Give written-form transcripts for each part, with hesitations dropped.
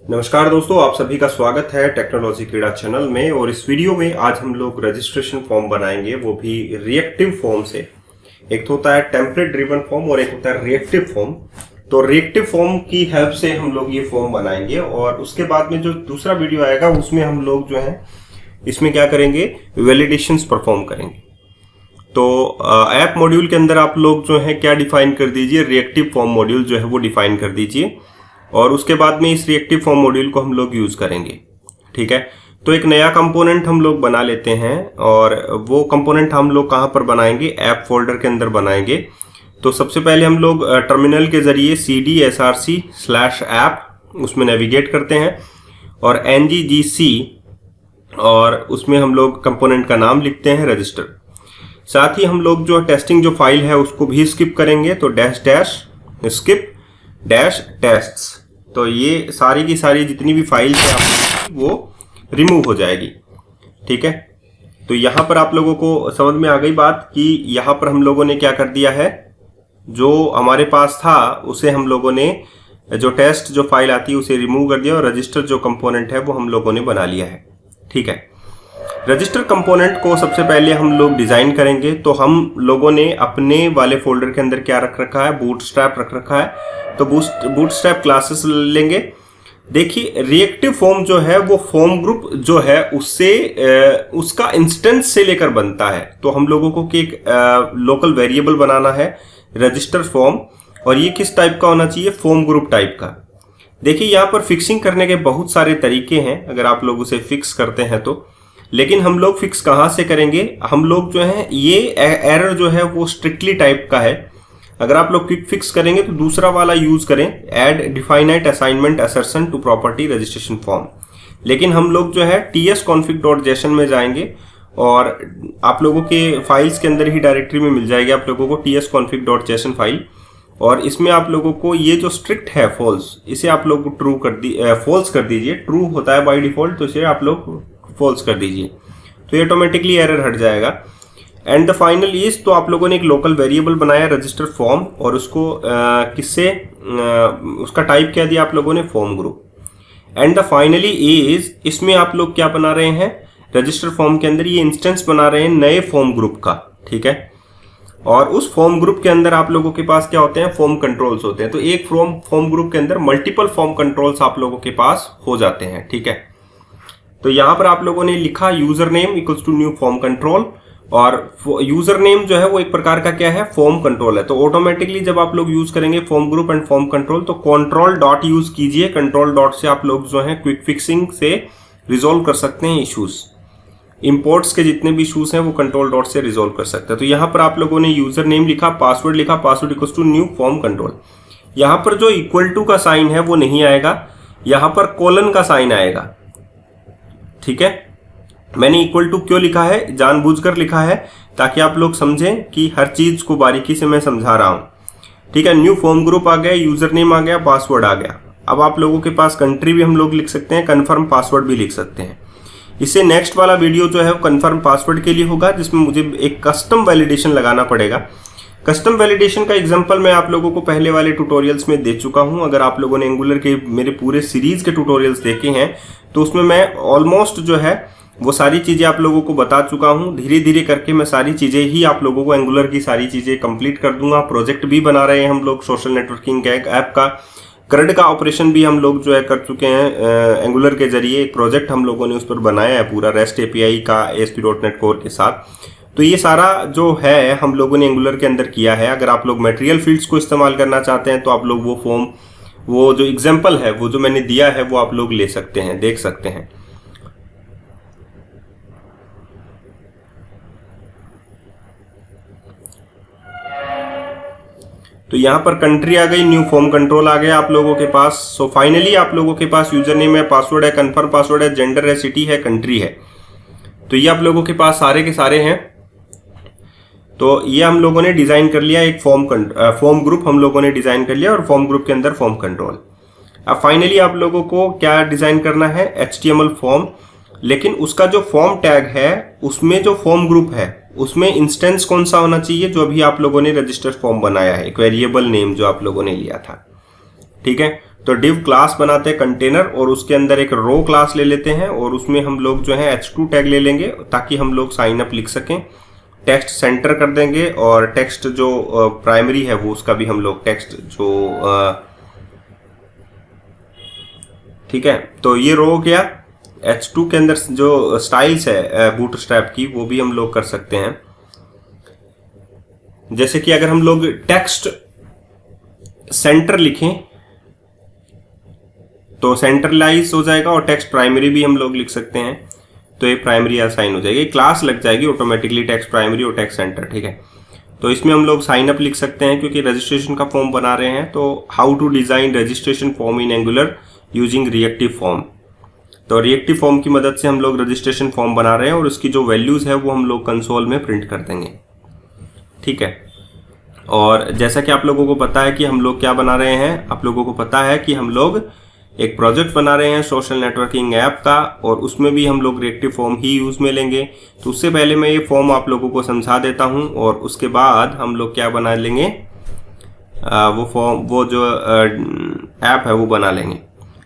नमस्कार दोस्तों, आप सभी का स्वागत है टेक्नोलॉजी क्रीड़ा चैनल में। और इस वीडियो में आज हम लोग रजिस्ट्रेशन फॉर्म बनाएंगे, वो भी रिएक्टिव फॉर्म से। एक तो होता है टेम्पलेट ड्रिवन फॉर्म और एक होता है रिएक्टिव फॉर्म। तो रिएक्टिव फॉर्म की हेल्प से हम लोग ये फॉर्म बनाएंगे और उसके बाद में जो दूसरा वीडियो आएगा उसमें हम लोग जो है इसमें क्या करेंगे, वैलिडेशंस परफॉर्म करेंगे। तो ऐप मॉड्यूल के अंदर आप लोग जो है क्या डिफाइन कर दीजिए, रिएक्टिव फॉर्म मॉड्यूल जो है वो डिफाइन कर दीजिए और उसके बाद में इस रिएक्टिव फॉर्म मॉड्यूल को हम लोग यूज करेंगे। ठीक है, तो एक नया कंपोनेंट हम लोग बना लेते हैं और वो कंपोनेंट हम लोग कहाँ पर बनाएंगे, ऐप फोल्डर के अंदर बनाएंगे। तो सबसे पहले हम लोग टर्मिनल के जरिए cd/src/app उसमें नेविगेट करते हैं और nggc और उसमें हम लोग कंपोनेंट का नाम लिखते हैं रजिस्टर। साथ ही हम लोग जो टेस्टिंग जो फाइल है उसको भी स्किप करेंगे, तो --skip -tests। तो ये सारी की सारी जितनी भी फाइल्स है वो रिमूव हो जाएगी। ठीक है, तो यहाँ पर आप लोगों को समझ में आ गई बात कि यहाँ पर हम लोगों ने क्या कर दिया है, जो हमारे पास था उसे हम लोगों ने जो टेस्ट जो फाइल आती है उसे रिमूव कर दिया और रजिस्टर जो कंपोनेंट है वो हम लोगों ने बना लिया है। ठीक है, रजिस्टर कंपोनेंट को सबसे पहले हम लोग डिजाइन करेंगे। तो हम लोगों ने अपने वाले फोल्डर के अंदर क्या रख रखा है, बूटस्ट्रैप रख रखा है। तो बूटस्ट्रैप क्लासेस लेंगे। देखिए, रिएक्टिव फॉर्म जो है वो फॉर्म ग्रुप जो है उससे उसका इंस्टेंस से लेकर बनता है। तो हम लोगों को एक लोकल वेरिएबल बनाना है रजिस्टर फॉर्म, और ये किस टाइप का होना चाहिए, फॉर्म ग्रुप टाइप का। देखिए, यहाँ पर फिक्सिंग करने के बहुत सारे तरीके हैं अगर आप लोग उसे फिक्स करते हैं तो, लेकिन हम लोग फिक्स कहाँ से करेंगे, हम लोग जो है ये एरर जो है वो स्ट्रिक्टली टाइप का है। अगर आप लोग क्विक फिक्स करेंगे तो दूसरा वाला यूज करें, add definite assignment assertion to property registration form. लेकिन हम लोग जो है tsconfig.json में जाएंगे और आप लोगों के फाइल्स के अंदर ही डायरेक्टरी में मिल जाएगी आप लोगों को tsconfig.json फाइल। और इसमें आप लोगों को ये जो स्ट्रिक्ट है फॉल्स, इसे आप लोग ट्रू कर फॉल्स कर दीजिए। ट्रू होता है बाय डिफॉल्ट, तो इसे आप लोग फॉल्स कर दीजिए, तो ये ऑटोमेटिकली एरर हट जाएगा। एंड द फाइनल इज, तो आप लोगों ने एक लोकल वेरिएबल बनाया रजिस्टर फॉर्म और उसको किससे उसका टाइप क्या दिया आप लोगों ने, form group. And the finally is, इसमें आप लोग क्या बना रहे हैं, रजिस्टर फॉर्म के अंदर ये इंस्टेंस बना रहे हैं नए फॉर्म ग्रुप का। ठीक है, और उस फॉर्म ग्रुप के अंदर आप लोगों के पास क्या होते हैं, फॉर्म कंट्रोल्स होते हैं। तो एक फॉर्म ग्रुप के अंदर मल्टीपल फॉर्म कंट्रोल्स आप लोगों के पास हो जाते हैं। ठीक है, तो यहां पर आप लोगों ने लिखा user name equals to new form control, और यूजर नेम जो है वो एक प्रकार का क्या है, फॉर्म कंट्रोल है। तो ऑटोमेटिकली जब आप लोग यूज करेंगे form group and form control, तो कंट्रोल डॉट यूज कीजिए। कंट्रोल डॉट से आप लोग जो है क्विक फिक्सिंग से रिजोल्व कर सकते हैं इश्यूज। इंपोर्ट्स के जितने भी इश्यूज हैं वो कंट्रोल डॉट से रिजोल्व कर सकते हैं। तो यहाँ पर आप लोगों ने यूजर नेम लिखा, पासवर्ड लिखा, password equals to new form control. यहाँ पर जो इक्वल टू का साइन है वो नहीं आएगा, यहाँ पर कोलन का साइन आएगा। ठीक है, मैंने इक्वल टू क्यों लिखा है, जानबूझकर लिखा है ताकि आप लोग समझें कि हर चीज को बारीकी से मैं समझा रहा हूं। ठीक है, न्यू फॉर्म ग्रुप आ गया, यूजर नेम आ गया, पासवर्ड आ गया। अब आप लोगों के पास कंट्री भी हम लोग लिख सकते हैं, कंफर्म पासवर्ड भी लिख सकते हैं। इससे नेक्स्ट वाला वीडियो जो है वो कंफर्म पासवर्ड के लिए होगा, जिसमें मुझे एक कस्टम वैलिडेशन लगाना पड़ेगा। कस्टम वैलिडेशन का एग्जांपल मैं आप लोगों को पहले वाले ट्यूटोरियल्स में दे चुका हूं। अगर आप लोगों ने एंगुलर के मेरे पूरे सीरीज के ट्यूटोरियल्स देखे हैं तो उसमें मैं ऑलमोस्ट जो है वो सारी चीजें आप लोगों को बता चुका हूं। धीरे धीरे करके मैं सारी चीजें ही आप लोगों को एंगुलर की सारी चीजें कंप्लीट कर दूंगा। प्रोजेक्ट भी बना रहे हैं हम लोग सोशल नेटवर्किंग ऐप का, CRUD का ऑपरेशन भी हम लोग जो है कर चुके हैं एंगुलर के जरिए। एक प्रोजेक्ट हम लोगों ने उस पर बनाया है पूरा REST API का ASP.NET कोर के साथ। तो ये सारा जो है हम लोगों ने एंगुलर के अंदर किया है। अगर आप लोग मटेरियल फील्ड्स को इस्तेमाल करना चाहते हैं तो आप लोग वो फॉर्म, वो जो एग्जांपल है वो जो मैंने दिया है वो आप लोग ले सकते हैं, देख सकते हैं। तो यहां पर कंट्री आ गई, न्यू फॉर्म कंट्रोल आ गया आप लोगों के पास। सो फाइनली आप लोगों के पास यूजर नेम है, पासवर्ड है, कंफर्म पासवर्ड है, जेंडर है, सिटी है, कंट्री है। तो ये आप लोगों के पास सारे के सारे हैं। तो ये हम लोगों ने डिजाइन कर लिया, एक फॉर्म ग्रुप हम लोगों ने डिजाइन कर लिया और फॉर्म ग्रुप के अंदर फॉर्म कंट्रोल। अब फाइनली आप लोगों को क्या डिजाइन करना है, HTML फॉर्म। लेकिन उसका जो फॉर्म टैग है उसमें जो फॉर्म ग्रुप है उसमें इंस्टेंस कौन सा होना चाहिए, जो अभी आप लोगों ने रजिस्टर फॉर्म बनाया है, एक वेरिएबल नेम जो आप लोगों ने लिया था। ठीक है, तो div क्लास बनाते हैं कंटेनर, और उसके अंदर एक रो क्लास ले लेते हैं और उसमें हम लोग जो है h2 टैग ले लेंगे ताकि हम लोग साइन अप लिख सकें। टेक्स्ट सेंटर कर देंगे और टेक्स्ट जो प्राइमरी है वो उसका भी हम लोग टेक्स्ट जो ठीक है। तो ये रो हो गया। h2 के अंदर जो स्टाइल्स है बूटस्ट्रैप की वो भी हम लोग कर सकते हैं। जैसे कि अगर हम लोग टेक्स्ट सेंटर लिखें तो सेंट्रलाइज हो जाएगा, और टेक्स्ट प्राइमरी भी हम लोग लिख सकते हैं तो ये प्राइमरी असाइन हो जाएगी, क्लास लग जाएगी ऑटोमेटिकली टेक्स्ट प्राइमरी और टेक्स्ट सेंटर। ठीक है, तो इसमें हम लोग साइन अप लिख सकते हैं क्योंकि रजिस्ट्रेशन का फॉर्म बना रहे हैं। तो how to design registration form in Angular using reactive form. तो रिएक्टिव फॉर्म की मदद से हम लोग रजिस्ट्रेशन फॉर्म बना रहे हैं और उसकी जो वैल्यूज है वो हम लोग कंसोल में प्रिंट कर देंगे। ठीक है, और जैसा कि आप लोगों को पता है कि हम लोग क्या बना रहे हैं, आप लोगों को पता है कि हम लोग एक प्रोजेक्ट बना रहे हैं सोशल नेटवर्किंग ऐप का, और उसमें भी हम लोग रिएक्टिव फॉर्म ही यूज में लेंगे। तो उससे पहले मैं ये फॉर्म आप लोगों को समझा देता हूं और उसके बाद हम लोग क्या बना लेंगे, वो फॉर्म, वो जो ऐप है वो बना लेंगे।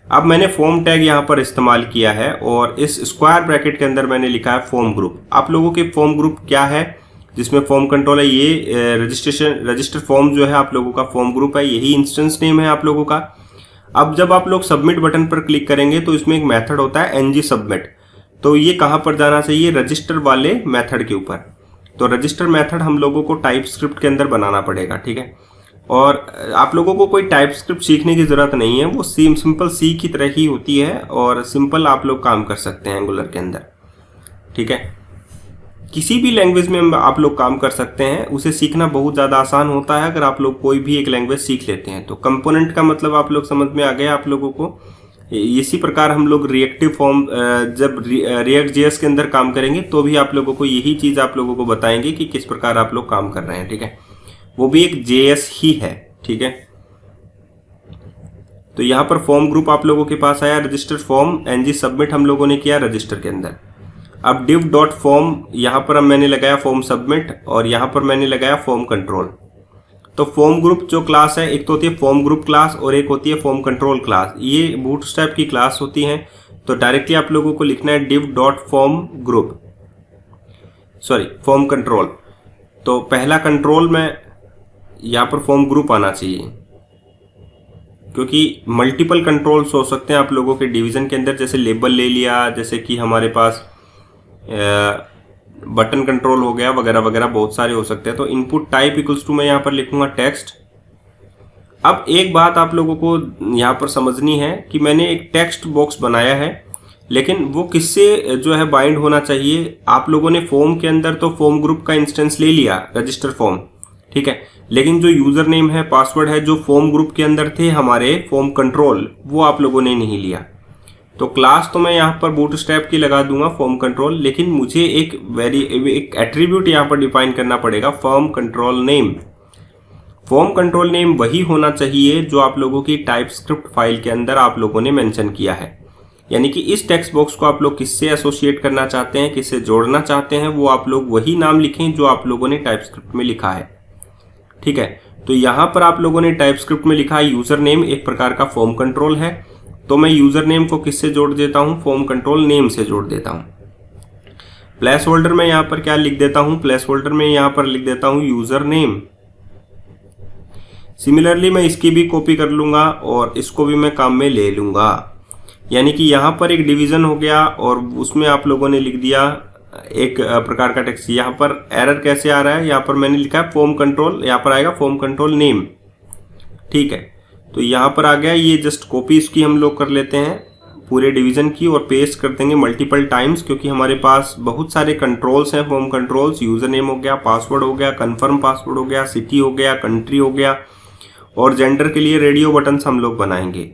अब मैंने फॉर्म टैग यहाँ पर इस्तेमाल किया है और इस स्क्वायर ब्रैकेट के अंदर मैंने लिखा है फॉर्म ग्रुप। आप लोगों के फॉर्म ग्रुप क्या है जिसमें फॉर्म कंट्रोल है, ये रजिस्टर फॉर्म जो है आप लोगों का फॉर्म ग्रुप है, यही इंस्टेंस नेम है आप लोगों का। अब जब आप लोग सबमिट बटन पर क्लिक करेंगे तो इसमें एक मेथड होता है ng सबमिट। तो ये कहां पर जाना चाहिए, रजिस्टर वाले मेथड के ऊपर। तो रजिस्टर मेथड हम लोगों को टाइप स्क्रिप्ट के अंदर बनाना पड़ेगा। ठीक है, और आप लोगों को कोई टाइप स्क्रिप्ट सीखने की जरूरत नहीं है, वो सिंपल सी की तरह ही होती है और सिंपल आप लोग काम कर सकते हैं एंगुलर के अंदर। ठीक है, किसी भी लैंग्वेज में आप लोग काम कर सकते हैं, उसे सीखना बहुत ज़्यादा आसान होता है अगर आप लोग कोई भी एक लैंग्वेज सीख लेते हैं। तो कंपोनेंट का मतलब आप लोग समझ में आ गया आप लोगों को। इसी प्रकार हम लोग रिएक्टिव फॉर्म जब रिएक्ट जेएस के अंदर काम करेंगे तो भी आप लोगों को यही चीज़ आप लोगों को बताएंगे कि किस प्रकार आप लोग काम कर रहे हैं। ठीक है, वो भी एक जेएस ही है। ठीक है, तो यहाँ पर फॉर्म ग्रुप आप लोगों के पास आया, रजिस्टर फॉर्म ng सबमिट हम लोगों ने किया रजिस्टर के अंदर। अब div डॉट फॉर्म यहाँ पर मैंने लगाया फॉर्म सबमिट और यहाँ पर मैंने लगाया फॉर्म कंट्रोल। तो फॉर्म ग्रुप जो क्लास है, एक तो होती है फॉर्म ग्रुप क्लास और एक होती है फॉर्म कंट्रोल क्लास। ये बूटस्ट्रैप की क्लास होती है। तो डायरेक्टली आप लोगों को लिखना है div dot form group, sorry form control. तो पहला कंट्रोल में यहाँ पर फॉर्म ग्रुप आना चाहिए क्योंकि मल्टीपल कंट्रोल्स हो सकते हैं आप लोगों के डिवीजन के अंदर। जैसे लेबल ले लिया, जैसे कि हमारे पास बटन कंट्रोल हो गया, वगैरह वगैरह बहुत सारे हो सकते हैं। तो इनपुट टाइप इक्वल्स टू मैं यहाँ पर लिखूंगा टेक्स्ट। अब एक बात आप लोगों को यहाँ पर समझनी है कि मैंने एक टेक्स्ट बॉक्स बनाया है, लेकिन वो किससे जो है बाइंड होना चाहिए। आप लोगों ने फॉर्म के अंदर तो फॉर्म ग्रुप का इंस्टेंस ले लिया रजिस्टर फॉर्म, ठीक है, लेकिन जो यूजर नेम है, पासवर्ड है, जो फॉर्म ग्रुप के अंदर थे हमारे फॉर्म कंट्रोल, वो आप लोगों ने नहीं लिया। तो क्लास तो मैं यहाँ पर बूटस्ट्रैप की लगा दूंगा फॉर्म कंट्रोल, लेकिन मुझे एक एट्रीब्यूट यहाँ पर डिफाइन करना पड़ेगा, form control name. Form control name वही होना चाहिए जो आप लोगों की टाइप स्क्रिप्ट फाइल के अंदर आप लोगों ने मेंशन किया है। यानी कि इस टेक्स्ट बॉक्स को आप लोग किससे एसोसिएट करना चाहते हैं, किससे जोड़ना चाहते हैं, वो आप लोग वही नाम लिखें जो आप लोगों ने टाइप स्क्रिप्ट में लिखा है। ठीक है, तो यहाँ पर आप लोगों ने टाइप स्क्रिप्ट में लिखा है यूजर नेम, एक प्रकार का फॉर्म कंट्रोल है। तो मैं यूजर नेम को किससे जोड़ देता हूं, फॉर्म कंट्रोल नेम से जोड़ देता हूं। प्लेस होल्डर में यहां पर क्या लिख देता हूं, प्लेस होल्डर में यहां पर लिख देता हूं यूजर नेम। सिमिलरली मैं इसकी भी कॉपी कर लूंगा और इसको भी मैं काम में ले लूंगा। यानी कि यहां पर एक डिवीजन हो गया और उसमें आप लोगों ने लिख दिया एक प्रकार का टेक्स्ट। यहां पर एरर कैसे आ रहा है, यहां पर मैंने लिखा है फॉर्म कंट्रोल, यहां पर आएगा फॉर्म कंट्रोल नेम। ठीक है, तो यहाँ पर आ गया। ये जस्ट कॉपी इसकी हम लोग कर लेते हैं पूरे डिवीजन की और पेस्ट कर देंगे मल्टीपल टाइम्स, क्योंकि हमारे पास बहुत सारे कंट्रोल्स हैं। फॉर्म कंट्रोल्स, यूजर नेम हो गया, पासवर्ड हो गया, कंफर्म पासवर्ड हो गया, सिटी हो गया, कंट्री हो गया, और जेंडर के लिए रेडियो बटन्स हम लोग बनाएंगे।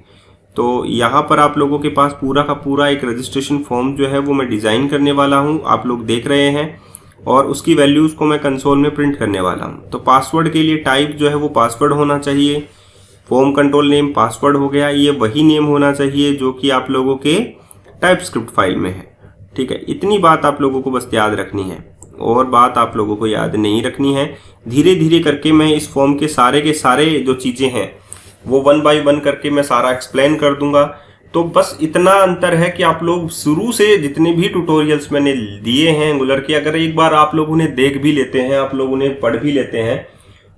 तो यहाँ पर आप लोगों के पास पूरा का पूरा एक रजिस्ट्रेशन फॉर्म जो है वो मैं डिजाइन करने वाला हूँ, आप लोग देख रहे हैं, और उसकी वैल्यूज को मैं कंसोल में प्रिंट करने वाला हूँ। तो पासवर्ड के लिए टाइप जो है वो पासवर्ड होना चाहिए, फॉर्म कंट्रोल नेम पासवर्ड हो गया, ये वही नेम होना चाहिए जो कि आप लोगों के टाइप स्क्रिप्ट फाइल में है। ठीक है, इतनी बात आप लोगों को बस याद रखनी है और बात आप लोगों को याद नहीं रखनी है। धीरे धीरे करके मैं इस फॉर्म के सारे जो चीज़ें हैं वो 1 बाय 1 करके मैं सारा एक्सप्लेन कर दूंगा। तो बस इतना अंतर है कि आप लोग शुरू से जितने भी ट्यूटोरियल्स मैंने दिए हैं एंगुलर के, अगर एक बार आप लोग उन्हें देख भी लेते हैं, आप लोग उन्हें पढ़ भी लेते हैं,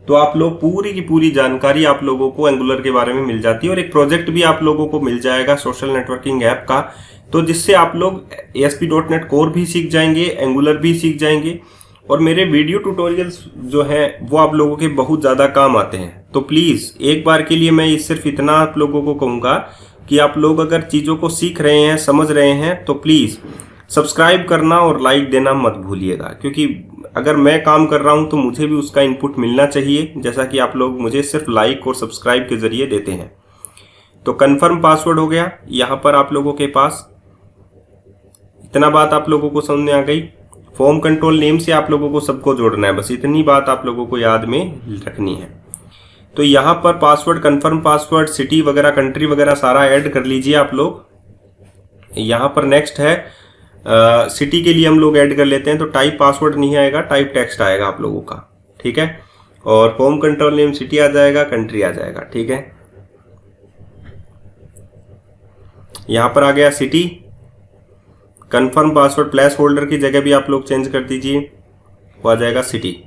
तो आप लोग पूरी की पूरी जानकारी आप लोगों को एंगुलर के बारे में मिल जाती है। और एक प्रोजेक्ट भी आप लोगों को मिल जाएगा सोशल नेटवर्किंग ऐप का, तो जिससे आप लोग ASP.NET कोर भी सीख जाएंगे, एंगुलर भी सीख जाएंगे, और मेरे वीडियो ट्यूटोरियल्स जो हैं वो आप लोगों के बहुत ज़्यादा काम आते हैं। तो प्लीज़ एक बार के लिए मैं सिर्फ इतना आप लोगों को कहूँगा कि आप लोग अगर चीज़ों को सीख रहे हैं, समझ रहे हैं, तो प्लीज़ सब्सक्राइब करना और लाइक देना मत भूलिएगा, क्योंकि अगर मैं काम कर रहा हूं तो मुझे भी उसका इनपुट मिलना चाहिए, जैसा कि आप लोग मुझे सिर्फ लाइक और सब्सक्राइब के जरिए देते हैं। तो कंफर्म पासवर्ड हो गया यहां पर आप लोगों के पास। इतना बात आप लोगों को समझ में आ गई। फॉर्म कंट्रोल नेम से आप लोगों को सबको जोड़ना है, बस इतनी बात आप लोगों को याद में रखनी है। तो यहाँ पर पासवर्ड, कंफर्म पासवर्ड, सिटी वगैरह, कंट्री वगैरह सारा ऐड कर लीजिए आप लोग। यहाँ पर नेक्स्ट है सिटी के लिए हम लोग ऐड कर लेते हैं, तो टाइप पासवर्ड नहीं आएगा, टाइप टेक्स्ट आएगा आप लोगों का, ठीक है। और फॉर्म कंट्रोल नेम सिटी आ जाएगा, कंट्री आ जाएगा, ठीक है। यहाँ पर आ गया city. Confirm password place holder की जगह भी आप लोग चेंज कर दीजिए, वो आ जाएगा सिटी।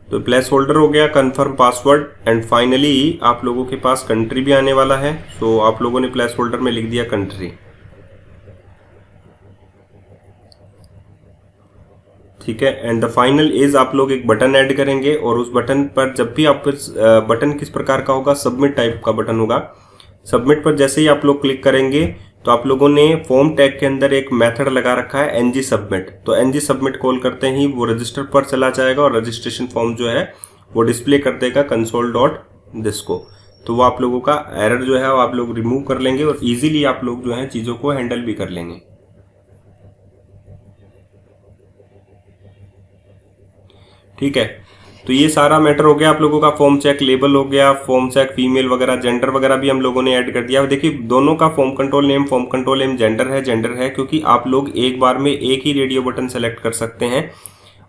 तो प्लेस होल्डर हो गया, कंफर्म पासवर्ड, एंड फाइनली आप लोगों के पास कंट्री भी आने वाला है। सो आप लोगों ने प्लेस होल्डर में लिख दिया कंट्री, ठीक है। एंड द फाइनल इज आप लोग एक बटन ऐड करेंगे, और उस बटन पर जब भी आप बटन किस प्रकार का होगा, सबमिट टाइप का बटन होगा। सबमिट पर जैसे ही आप लोग क्लिक करेंगे तो आप लोगों ने फॉर्म टैग के अंदर एक मेथड लगा रखा है ng सबमिट। तो ng सबमिट कॉल करते ही वो रजिस्टर पर चला जाएगा और रजिस्ट्रेशन फॉर्म जो है वो डिस्प्ले कर देगा console.this को। तो वो आप लोगों का एरर जो है वो आप लोग रिमूव कर लेंगे और इजीली आप लोग जो है चीज़ों को हैंडल भी कर लेंगे, ठीक है। तो ये सारा मैटर हो गया आप लोगों का। फॉर्म चेक लेबल हो गया, फॉर्म चेक फीमेल वगैरह, जेंडर वगैरह भी हम लोगों ने ऐड कर दिया। देखिए दोनों का फॉर्म कंट्रोल नेम जेंडर है क्योंकि आप लोग एक बार में एक ही रेडियो बटन सेलेक्ट कर सकते हैं।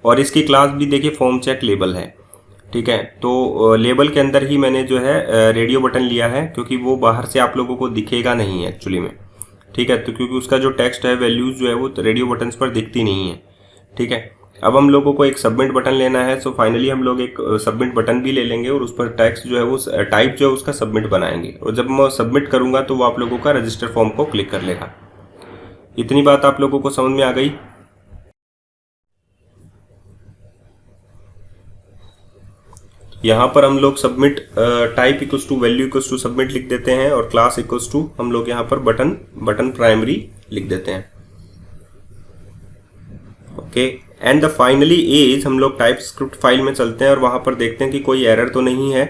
और इसकी क्लास भी देखिए फॉर्म चेक लेबल है, ठीक है। तो लेबल के अंदर ही मैंने जो है रेडियो बटन लिया है, क्योंकि वो बाहर से आप लोगों को दिखेगा नहीं है एक्चुअली में, ठीक है। तो क्योंकि उसका जो टेक्स्ट है, वैल्यूज जो है वो रेडियो बटन पर दिखती नहीं है, ठीक है। अब हम लोगों को एक सबमिट बटन लेना है, सो फाइनली हम लोग एक सबमिट बटन भी ले लेंगे और उस पर टेक्स्ट जो है वो टाइप जो है उसका सबमिट बनाएंगे। और जब मैं सबमिट करूंगा तो वो आप लोगों का रजिस्टर फॉर्म को क्लिक कर लेगा। इतनी बात आप लोगों को समझ में आ गई। यहाँ पर हम लोग submit type equals to value equals to submit लिख देते हैं और क्लास इक्वल्स टू हम लोग यहाँ पर बटन प्राइमरी लिख देते हैं, okay. And the finally is हम लोग टाइप स्क्रिप्ट फाइल में चलते हैं और वहां पर देखते हैं कि कोई एरर तो नहीं है।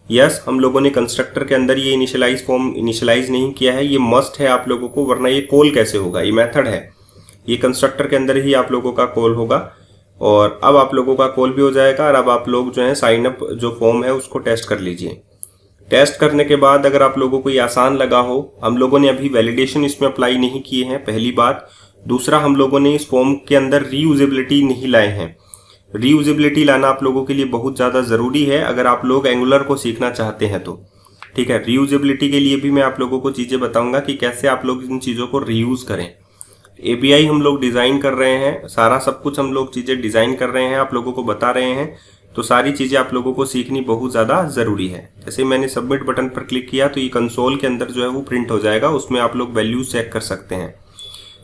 यस, हम लोगों ने कंस्ट्रक्टर के अंदर ये इनिशियलाइज फॉर्म इनिशियलाइज नहीं किया है, ये मस्ट है आप लोगों को, वरना ये कॉल कैसे होगा, ये मेथड है, ये कंस्ट्रक्टर के अंदर ही आप लोगों का कॉल होगा। और अब आप लोगों का कॉल भी हो जाएगा और अब आप लोग जो है साइन अप जो फॉर्म है उसको टेस्ट कर लीजिए। टेस्ट करने के बाद अगर आप लोगों को ये आसान लगा हो, हम लोगों ने अभी वैलिडेशन इसमें अप्लाई नहीं किए हैं, पहली बात। दूसरा, हम लोगों ने इस फॉर्म के अंदर रीयूजेबिलिटी नहीं लाए हैं। रीयूजेबिलिटी लाना आप लोगों के लिए बहुत ज़्यादा ज़रूरी है अगर आप लोग एंगुलर को सीखना चाहते हैं तो, ठीक है। रीयूजेबिलिटी के लिए भी मैं आप लोगों को चीज़ें बताऊंगा कि कैसे आप लोग इन चीज़ों को रीयूज़ करें। एपीआई हम लोग डिज़ाइन कर रहे हैं, सारा सब कुछ हम लोग चीज़ें डिज़ाइन कर रहे हैं, आप लोगों को बता रहे हैं, तो सारी चीज़ें आप लोगों को सीखनी बहुत ज़्यादा ज़रूरी है। जैसे मैंने सबमिट बटन पर क्लिक किया तो ये कंसोल के अंदर जो है वो प्रिंट हो जाएगा, उसमें आप लोग वैल्यूज चेक कर सकते हैं।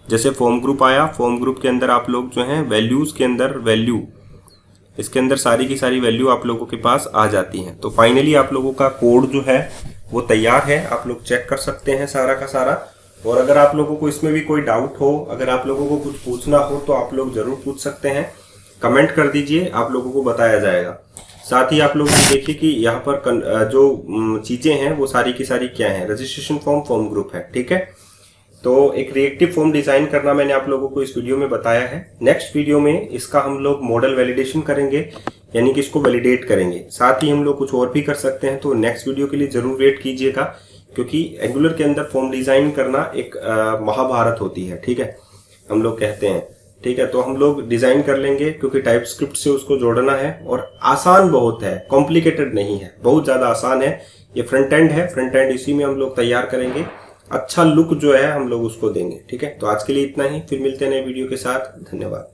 जैसे फॉर्म ग्रुप आया, फॉर्म ग्रुप के अंदर आप लोग जो हैं वैल्यूज के अंदर वैल्यू, इसके अंदर सारी की सारी वैल्यू आप लोगों के पास आ जाती हैं। तो फाइनली आप लोगों का कोड जो है वो तैयार है, आप लोग चेक कर सकते हैं सारा का सारा। और अगर आप लोगों को इसमें भी कोई डाउट हो, अगर आप लोगों को कुछ पूछना हो तो आप लोग जरूर पूछ सकते हैं, कमेंट कर दीजिए, आप लोगों को बताया जाएगा। साथ ही आप लोग देखिए कि यहाँ पर जो चीजें हैं वो सारी की सारी क्या है, रजिस्ट्रेशन फॉर्म, फॉर्म ग्रुप है, ठीक है। तो एक रिएक्टिव फॉर्म डिजाइन करना मैंने आप लोगों को इस वीडियो में बताया है। नेक्स्ट वीडियो में इसका हम लोग मॉडल वैलिडेशन करेंगे, यानी कि इसको वैलिडेट करेंगे। साथ ही हम लोग कुछ और भी कर सकते हैं, तो नेक्स्ट वीडियो के लिए जरूर वेट कीजिएगा, क्योंकि एंगुलर के अंदर फॉर्म डिजाइन करना एक महाभारत होती है, ठीक है, हम लोग कहते हैं, ठीक है। तो हम लोग डिजाइन कर लेंगे, क्योंकि टाइप स्क्रिप्ट से उसको जोड़ना है और आसान बहुत है, कॉम्प्लिकेटेड नहीं है, बहुत ज्यादा आसान है। ये फ्रंट एंड है, फ्रंट एंड इसी में हम लोग तैयार करेंगे, अच्छा लुक जो है हम लोग उसको देंगे, ठीक है। तो आज के लिए इतना ही, फिर मिलते हैं नए वीडियो के साथ। धन्यवाद।